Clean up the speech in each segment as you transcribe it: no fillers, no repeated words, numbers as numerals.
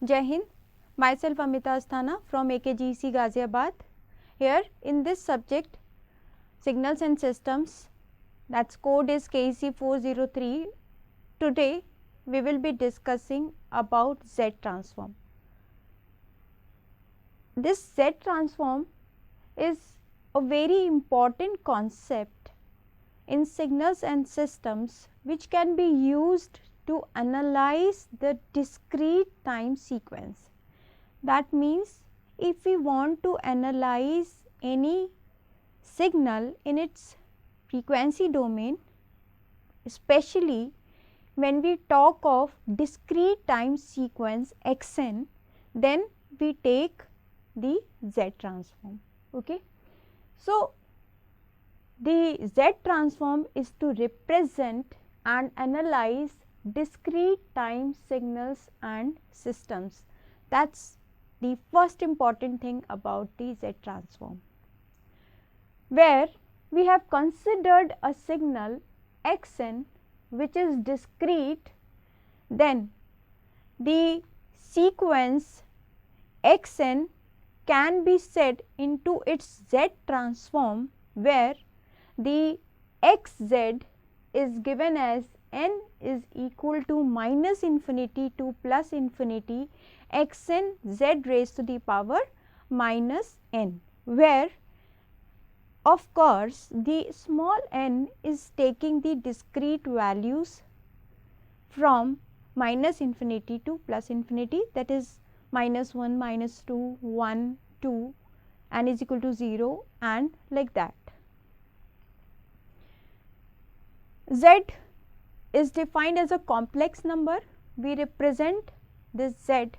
Jai Hind, myself Amita Asthana from AKGC Ghaziabad. Here in this subject signals and systems, that's code is KEC 403. Today we will be discussing about Z transform. This Z transform is a very important concept in signals and systems which can be used to analyze the discrete time sequence. That means if we want to analyze any signal in its frequency domain, especially when we talk of discrete time sequence xn, then we take the Z transform. Okay. So, the Z transform is to represent and analyze discrete time signals and systems. That is the first important thing about the Z transform, where we have considered a signal xn which is discrete, then the sequence xn can be set into its Z transform, where the xz is given as n is equal to minus infinity to plus infinity xn z raised to the power minus n, where of course the small n is taking the discrete values from minus infinity to plus infinity, that is minus 1, minus 2, 1, 2, n is equal to 0 and like that. Z is defined as a complex number. We represent this Z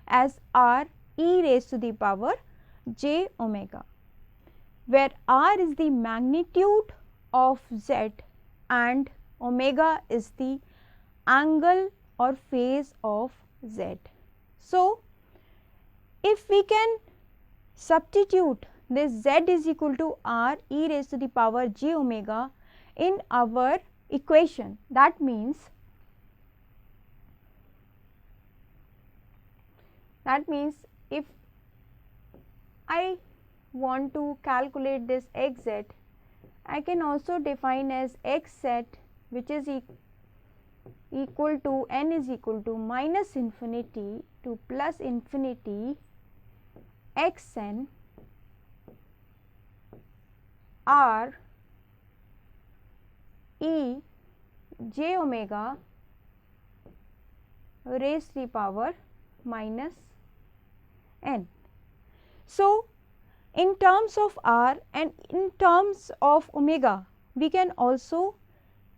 as R e raised to the power j omega, where R is the magnitude of Z and omega is the angle or phase of Z. So, if we can substitute this Z is equal to R e raised to the power j omega in our equation, that means if I want to calculate this xz, I can also define as xz which is equal to n is equal to minus infinity to plus infinity xn r e j omega raised to the power minus n. So, in terms of r and in terms of omega, we can also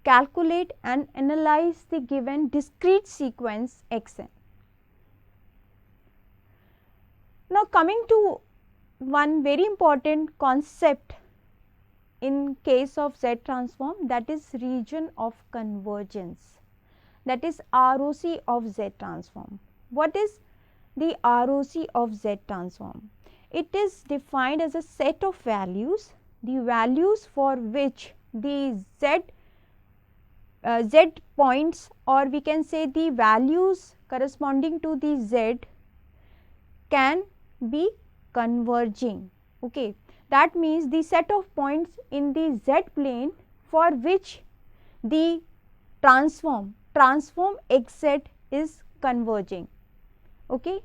calculate and analyze the given discrete sequence xn. Now, coming to one very important concept in case of Z transform, that is region of convergence, that is ROC of Z transform. What is the ROC of Z transform? It is defined as a set of values, the values for which the Z points, or we can say the values corresponding to the Z can be converging. Okay. That means the set of points in the Z plane for which the transform xz is converging. Okay.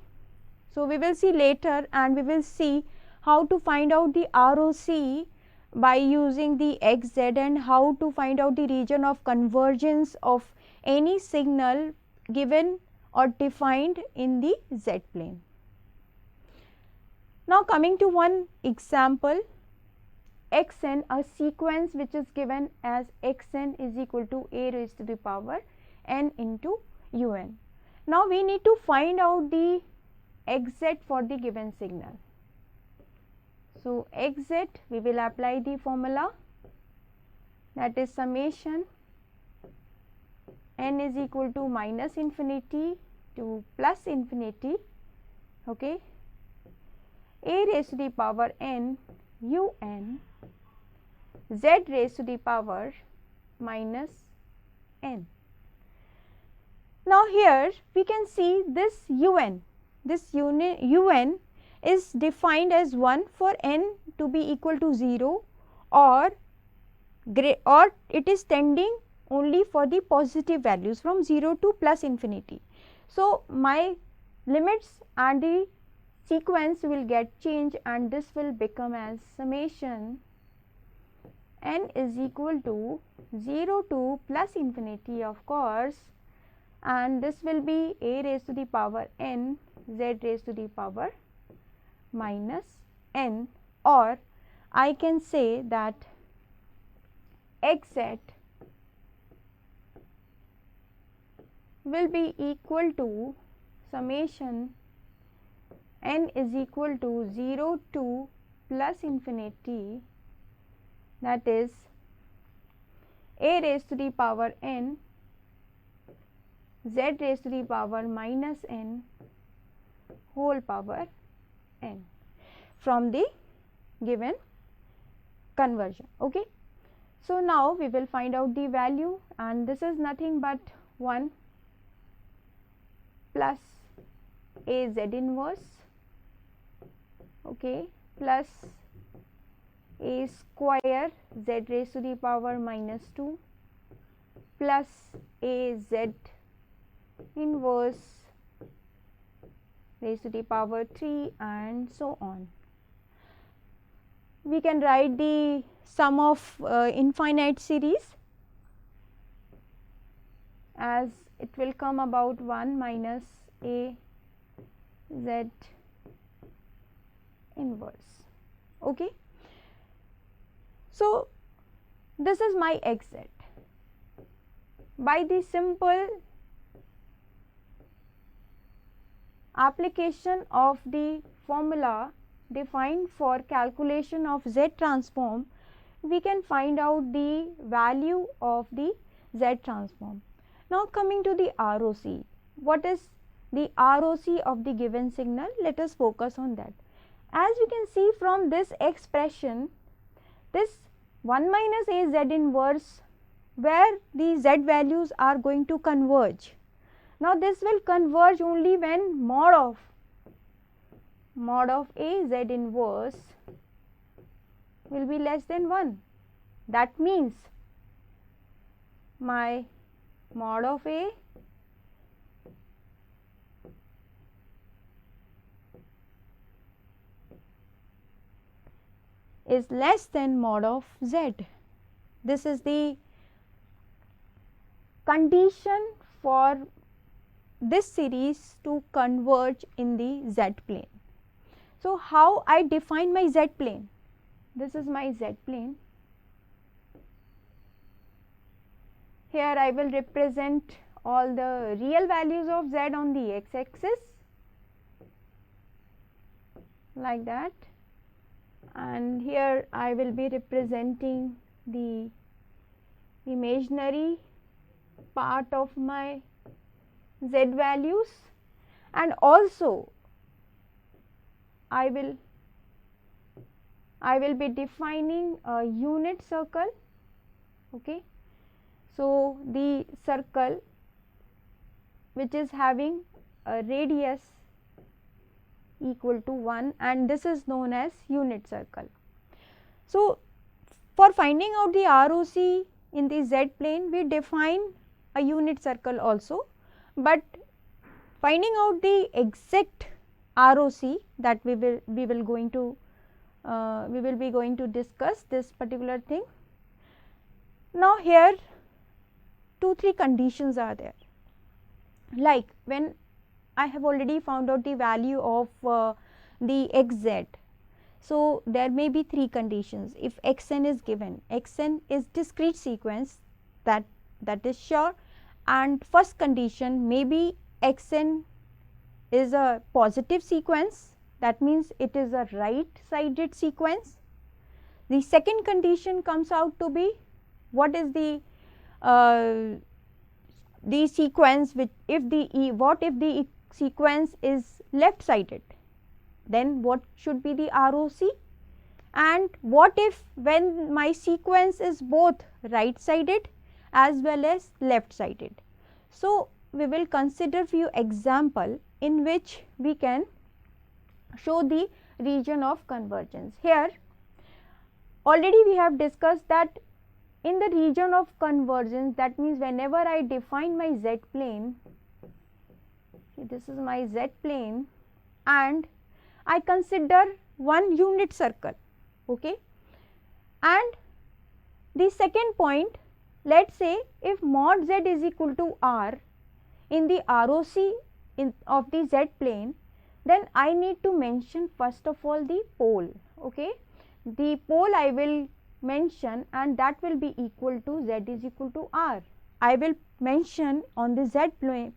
So, we will see later and we will see how to find out the ROC by using the xz and how to find out the region of convergence of any signal given or defined in the Z plane. Now, coming to one example, xn, a sequence which is given as xn is equal to a raised to the power n into un. Now, we need to find out the xz for the given signal. So, xz, we will apply the formula, that is summation n is equal to minus infinity to plus infinity, okay, a raised to the power n un z raised to the power minus n. Now, here we can see this un, this un is defined as 1 for n to be equal to 0 or it is tending only for the positive values from 0 to plus infinity. So, my limits and the sequence will get changed and this will become as summation n is equal to 0 to plus infinity of course, and this will be a raised to the power n z raised to the power minus n, or I can say that xz will be equal to summation n is equal to 0 to plus infinity, that is a raised to the power n z raised to the power minus n whole power n from the given conversion. Okay. So, now we will find out the value, and this is nothing but 1 plus a z inverse, okay, plus a square z raised to the power minus 2 plus a z inverse raised to the power 3 and so on. We can write the sum of infinite series as it will come about 1 minus a z inverse. Okay. So, this is my xz. By the simple application of the formula defined for calculation of Z transform, we can find out the value of the Z transform. Now, coming to the ROC, what is the ROC of the given signal? Let us focus on that. As you can see from this expression, this 1 minus a z inverse, where the z values are going to converge. Now, this will converge only when mod of a z inverse will be less than 1. That means my mod of a is less than mod of z. This is the condition for this series to converge in the z plane. So, how I define my z plane? This is my z plane. Here I will represent all the real values of z on the x axis like that, and here I will be representing the imaginary part of my z values, and also I will be defining a unit circle. Okay. So, the circle which is having a radius equal to 1, and this is known as unit circle. So, for finding out the ROC in the z plane, we define a unit circle also, but finding out the exact ROC that we will be going to discuss this particular thing. Now, here 2-3 conditions are there, like when I have already found out the value of the xz. So, there may be 3 conditions. If xn is given, xn is discrete sequence, that is sure, and first condition may be xn is a positive sequence, that means it is a right sided sequence. The second condition comes out to be what is the sequence which if the sequence is left sided, then what should be the ROC, and what if when my sequence is both right sided as well as left sided. So, we will consider few example in which we can show the region of convergence. Here already we have discussed that in the region of convergence, that means whenever I define my z plane, this is my z plane, and I consider one unit circle, okay, and the second point, let us say if mod z is equal to r in the ROC of the z plane, then I need to mention first of all the pole, okay. The pole I will mention, and that will be equal to z is equal to r. I will mention on the z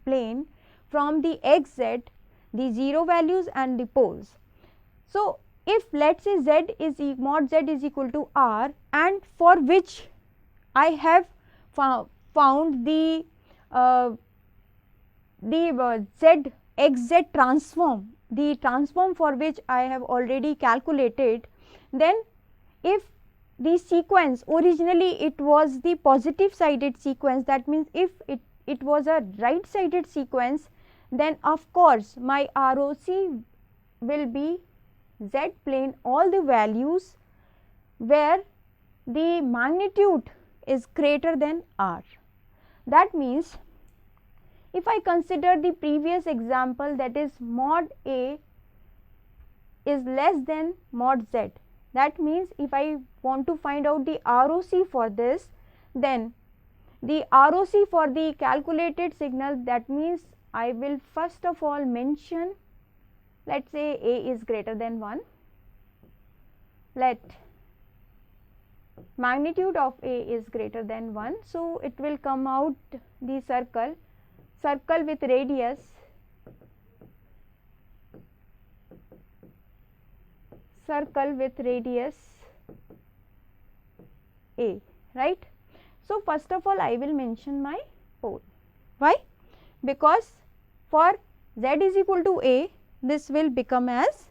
plane from the xz the 0 values and the poles. So, if let us say z is mod z is equal to r, and for which I have found the z xz transform, the transform for which I have already calculated, then if the sequence originally it was the positive sided sequence, that means if it was a right sided sequence, then of course my ROC will be z plane all the values where the magnitude is greater than r. That means if I consider the previous example, that is mod A is less than mod z, that means if I want to find out the ROC for this, then the ROC for the calculated signal, that means I will first of all mention, let us say A is greater than 1, let magnitude of A is greater than 1. So, it will come out the circle with radius A, right. So, first of all I will mention my pole. Why? Because for z is equal to A, this will become as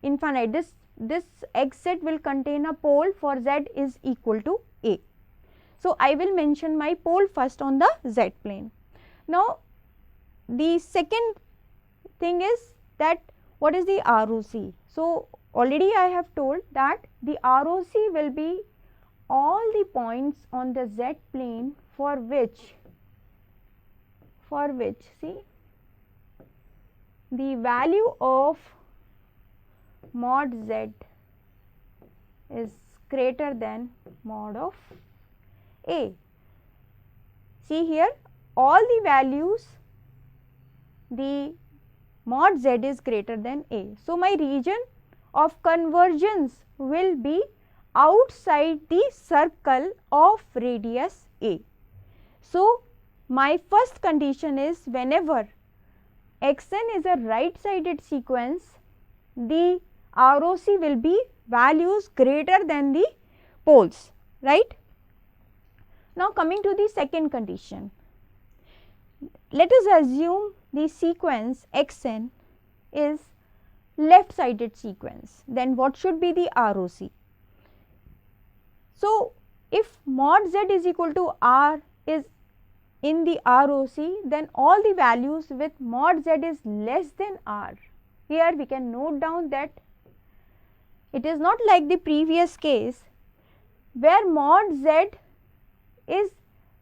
infinite. This xz will contain a pole for z is equal to A. So, I will mention my pole first on the z plane. Now, the second thing is that what is the ROC? So, already I have told that the ROC will be all the points on the z plane for which see the value of mod z is greater than mod of A. See here, all the values, the mod z is greater than A. So, my region of convergence will be outside the circle of radius A. So, my first condition is whenever xn is a right sided sequence, the ROC will be values greater than the poles, right. Now, coming to the second condition, let us assume the sequence xn is left sided sequence, then what should be the ROC? So, if mod z is equal to r is in the ROC, then all the values with mod z is less than r. Here we can note down that it is not like the previous case where mod z is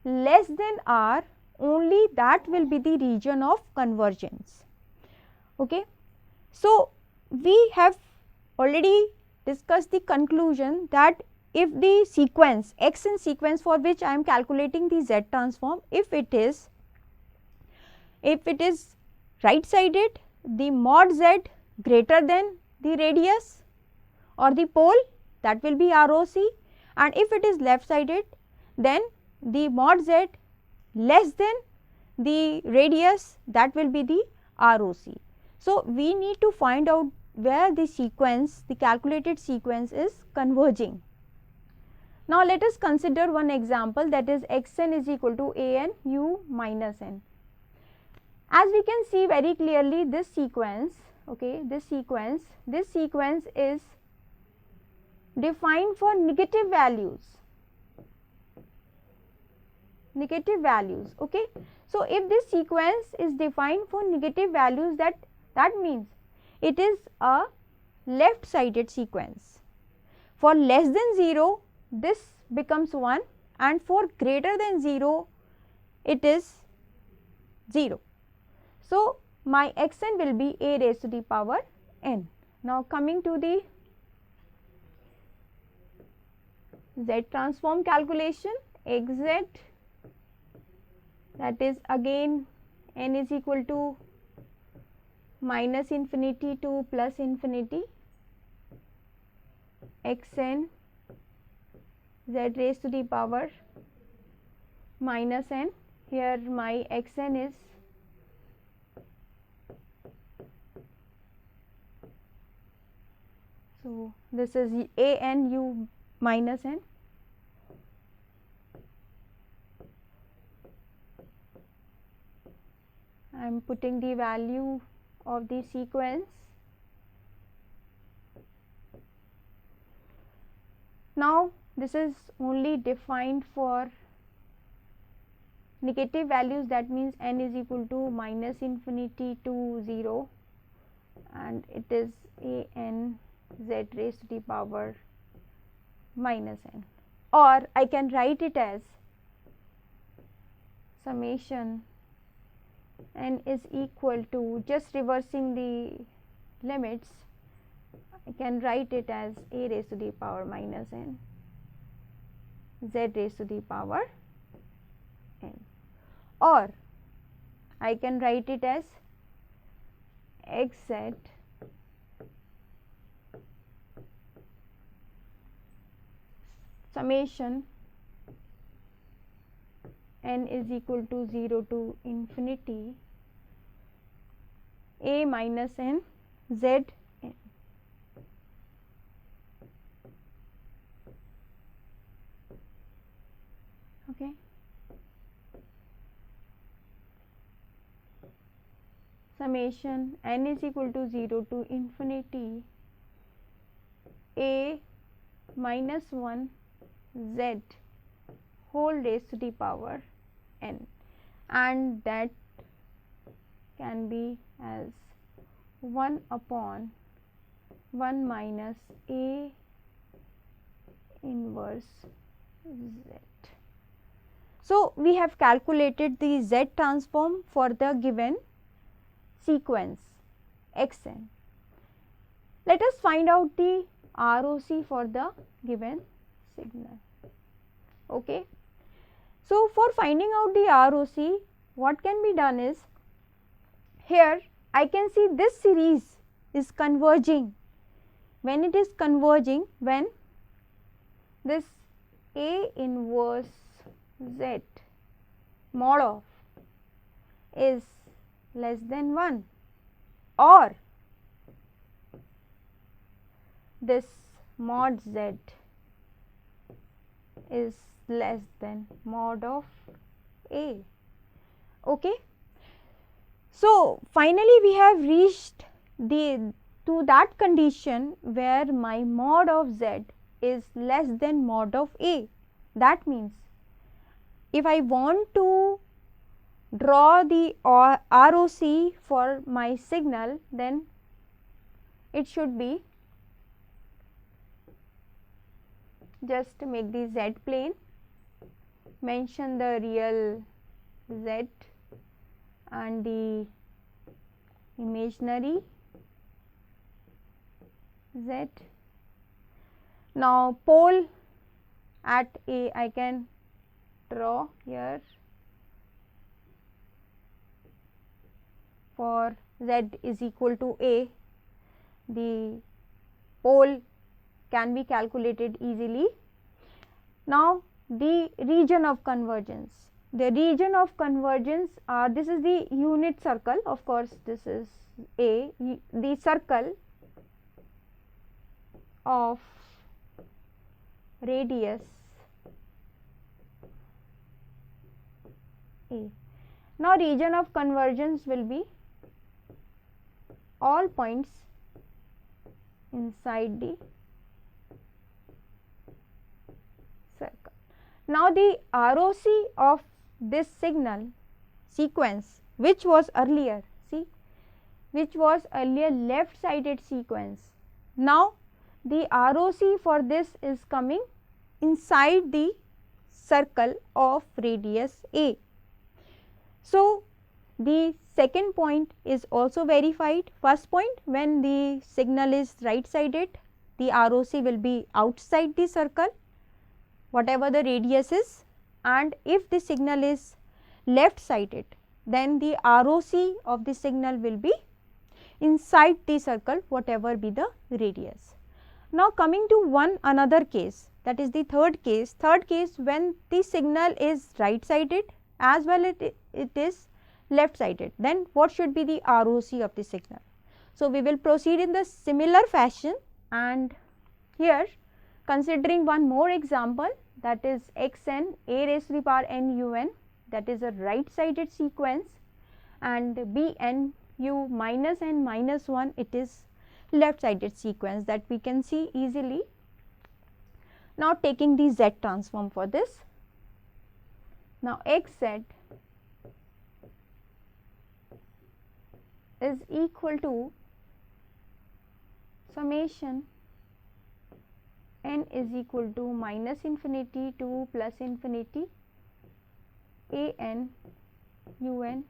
less than r, only that will be the region of convergence. Okay. So, we have already discussed the conclusion that if the sequence xn sequence for which I am calculating the z transform, if it is right sided, the mod z greater than the radius or the pole, that will be ROC, and if it is left sided, then the mod z less than the radius, that will be the ROC. So, we need to find out where the sequence, the calculated sequence is converging. Now, let us consider one example, that is xn is equal to a n u minus n. As we can see very clearly, this sequence, okay, this sequence is defined for negative values. negative values. Okay, so if this sequence is defined for negative values, that means it is a left sided sequence. For less than 0 this becomes 1, and for greater than 0 it is 0. So my xn will be a raised to the power n. Now coming to the Z transform calculation, xz, that is again n is equal to minus infinity to plus infinity, xn z raised to the power minus n. Here my xn is so this is a n u minus n. I am putting the value of the sequence. Now this is only defined for negative values, that means n is equal to minus infinity to 0, and it is a n z raised to the power minus n, or I can write it as summation n is equal to, just reversing the limits, I can write it as a raised to the power minus n z raised to the power n, or I can write it as xz summation n is equal to 0 to infinity a minus n z n. Okay. Summation n is equal to 0 to infinity a minus 1 z whole raised to the power n, and that can be as 1 upon 1 minus a inverse z. So we have calculated the Z transform for the given sequence xn. Let us find out the ROC for the given signal. Okay. So for finding out the ROC, what can be done is, here I can see this series is converging. When it is converging, when this A inverse Z mod of is less than 1, or this mod Z is less than mod of A. Okay. So finally we have reached to that condition where my mod of Z is less than mod of A. That means if I want to draw the ROC for my signal, then it should be, just make the Z plane, mention the real Z and the imaginary Z. Now pole at A I can draw here for Z is equal to A. The pole can be calculated easily. Now the region of convergence. The region of convergence, this is the unit circle, of course this is A, the circle of radius A. Now region of convergence will be all points inside the circle. Now the ROC of this signal sequence which was earlier, see, which was earlier left sided sequence, now the ROC for this is coming inside the circle of radius a. So, the second point is also verified. First point, when the signal is right sided, the ROC will be outside the circle whatever the radius is, and if the signal is left sided, then the ROC of the signal will be inside the circle whatever be the radius. Now, coming to one another case, that is the third case when the signal is right sided as well it is left sided, then what should be the ROC of the signal. So, we will proceed in the similar fashion, and here considering one more example, that is xn a raised to the power n un, that is a right sided sequence, and bn u minus n minus 1, it is left sided sequence that we can see easily. Now, taking the z transform for this, now xz is equal to summation n is equal to minus infinity to plus infinity a n u n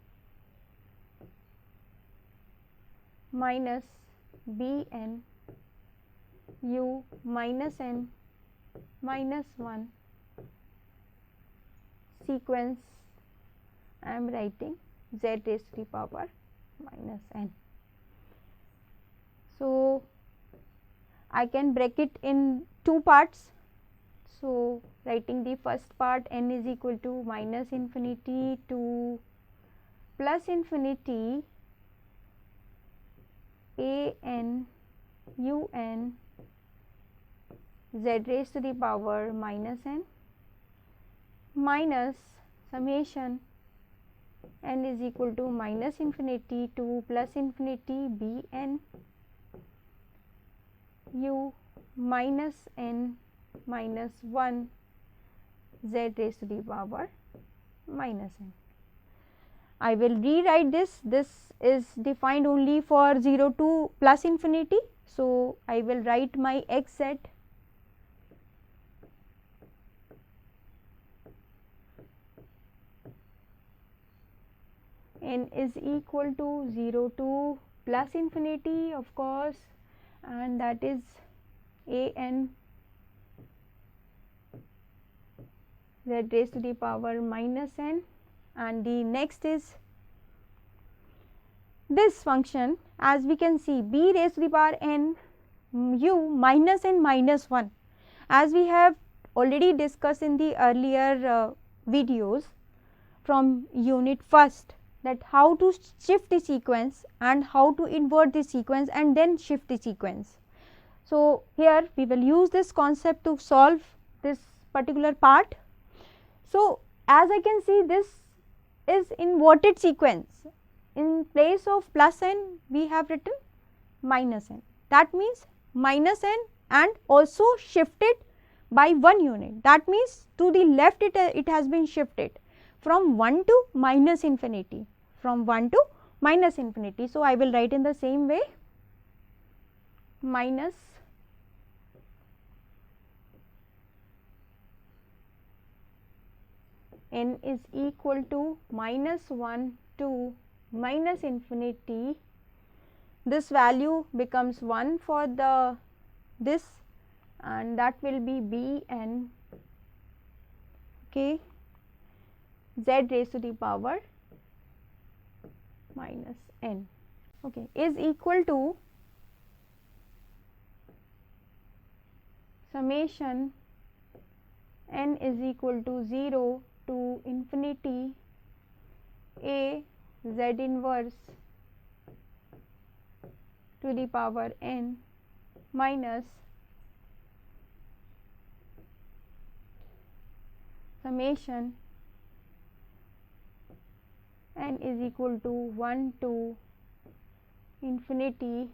minus b n u minus n minus 1 sequence I am writing z raised to the power minus n. So, I can break it in two parts. So, writing the first part, n is equal to minus infinity to plus infinity a n u n z raised to the power minus n minus summation n is equal to minus infinity to plus infinity b n u minus n minus 1 z raised to the power minus n. I will rewrite this. This is defined only for 0 to plus infinity. So, I will write my xz n is equal to 0 to plus infinity, of course, and that is a n z raised to the power minus n, and the next is this function, as we can see, b raised to the power n u minus n minus 1, as we have already discussed in the earlier videos from unit first, that how to shift the sequence and how to invert the sequence and then shift the sequence. So, here we will use this concept to solve this particular part. So, as I can see, this is inverted sequence. In place of plus n, we have written minus n. That means minus n and also shifted by 1 unit. That means to the left it has been shifted from 1 to minus infinity, from 1 to minus infinity. So, I will write in the same way, minus n is equal to minus 1 to minus infinity. This value becomes 1 for the this, and that will be b n, okay, z raised to the power minus n, okay, is equal to summation n is equal to 0 to infinity a z inverse to the power n minus summation n is equal to 1 to infinity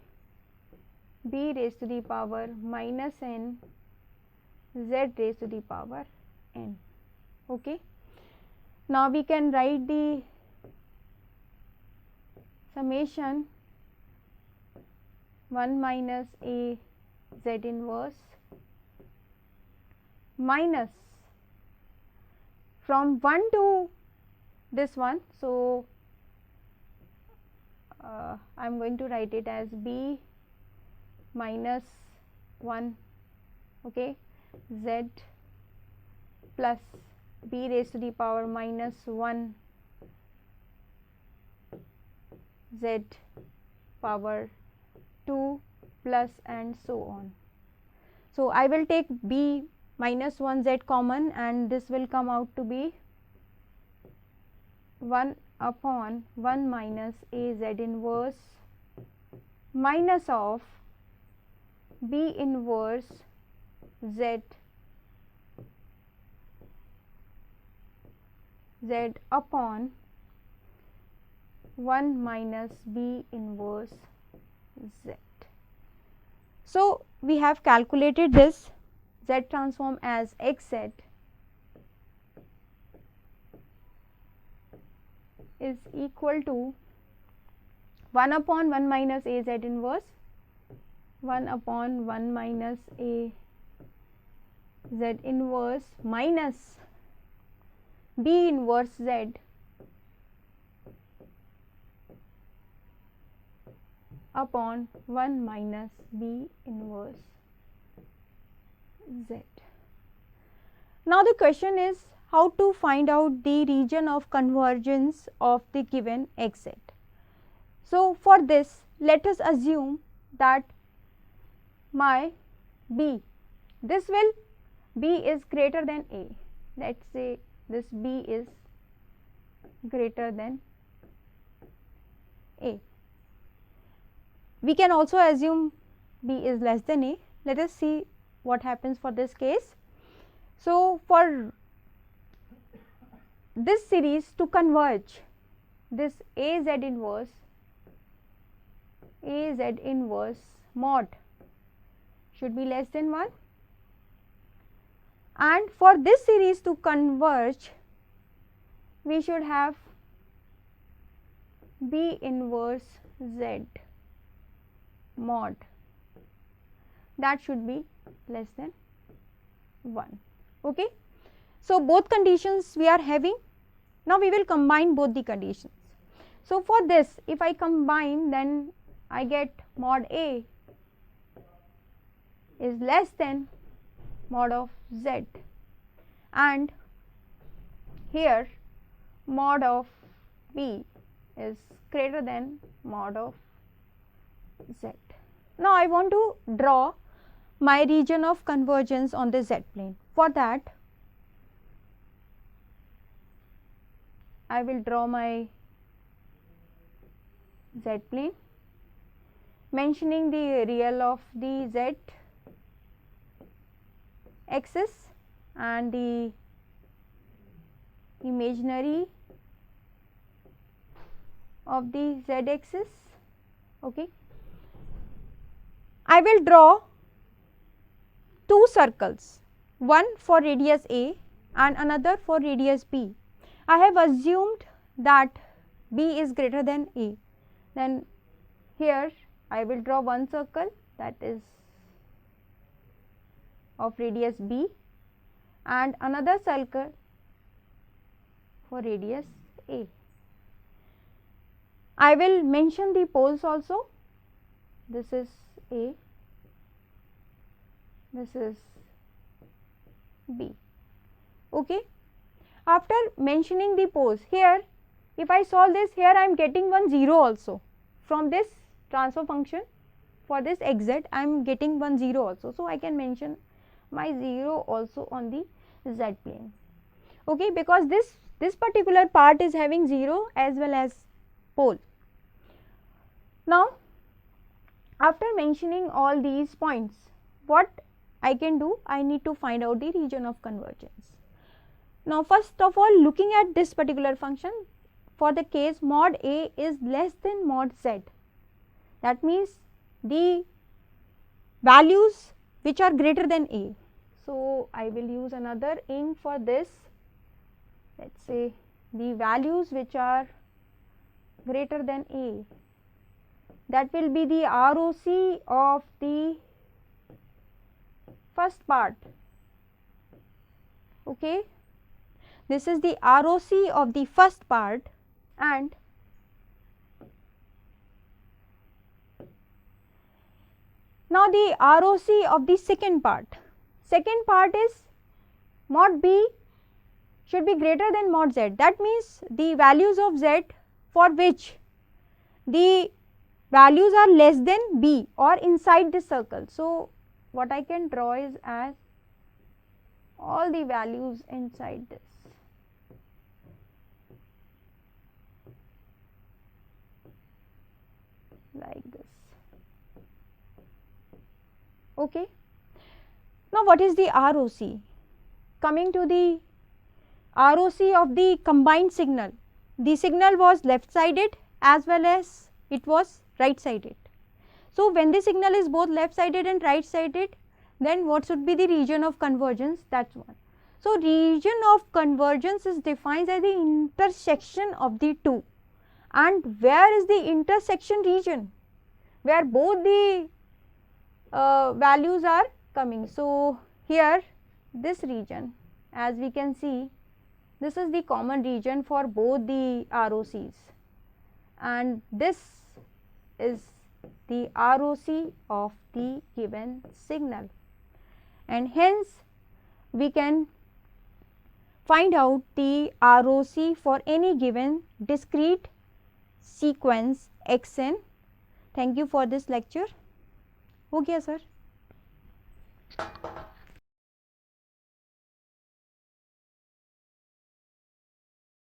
b raised to the power minus n z raised to the power n. Okay. Now we can write the summation 1 minus a z inverse minus from 1 to this one. So, I am going to write it as b minus 1, okay, z plus b raised to the power minus 1 z power 2 plus and so on. So, I will take b minus 1 z common and this will come out to be 1 upon 1 minus a z inverse minus of b inverse z upon 1 minus b inverse z. So, we have calculated this z transform as xz is equal to 1 upon 1 minus a z inverse 1 upon 1 minus a z inverse minus b inverse z upon 1 minus b inverse z. Now, the question is how to find out the region of convergence of the given xz. So, for this let us assume that my b, this will b is greater than a, let us say this b is greater than a. We can also assume b is less than a. Let us see what happens for this case. So, for this series to converge, this a z inverse mod should be less than 1, and for this series to converge we should have b inverse z mod, that should be less than 1. Okay. So, both conditions we are having. Now, we will combine both the conditions. So, for this if I combine, then I get mod a is less than mod of z, and here mod of b is greater than mod of z. Now, I want to draw my region of convergence on the z plane. For that, I will draw my z plane, mentioning the real of the z axis and the imaginary of the z axis. Okay. I will draw two circles, one for radius a and another for radius b. I have assumed that b is greater than a, then here I will draw one circle that is of radius b and another circle for radius a. I will mention the poles also. This is a, this is b. Okay. After mentioning the poles, here if I solve this, here I am getting one 0 also from this transfer function. For this xz I am getting one 0 also. So, I can mention my 0 also on the z plane. Okay, because this particular part is having 0 as well as pole. Now, after mentioning all these points, what I can do? I need to find out the region of convergence. Now, first of all, looking at this particular function, for the case mod a is less than mod z, that means the values which are greater than a. So, I will use another ink for this, let us say the values which are greater than a, that will be the ROC of the first part. Okay, this is the ROC of the first part, and now the ROC of the second part. Second part is mod B should be greater than mod Z. That means the values of Z for which the values are less than B or inside this circle. So what I can draw is as all the values inside this. Like this. Okay. Now what is the ROC? Coming to the ROC of the combined signal. The signal was left sided as well as it was right sided. So when the signal is both left sided and right sided, then what should be the region of convergence? That's one. So region of convergence is defined as the intersection of the two. And where is the intersection region? Where both the values are coming. So here this region, as we can see, this is the common region for both the ROCs, and this is the ROC of the given signal, and hence we can find out the ROC for any given discrete sequence xn. Thank you for this lecture. हो गया sir?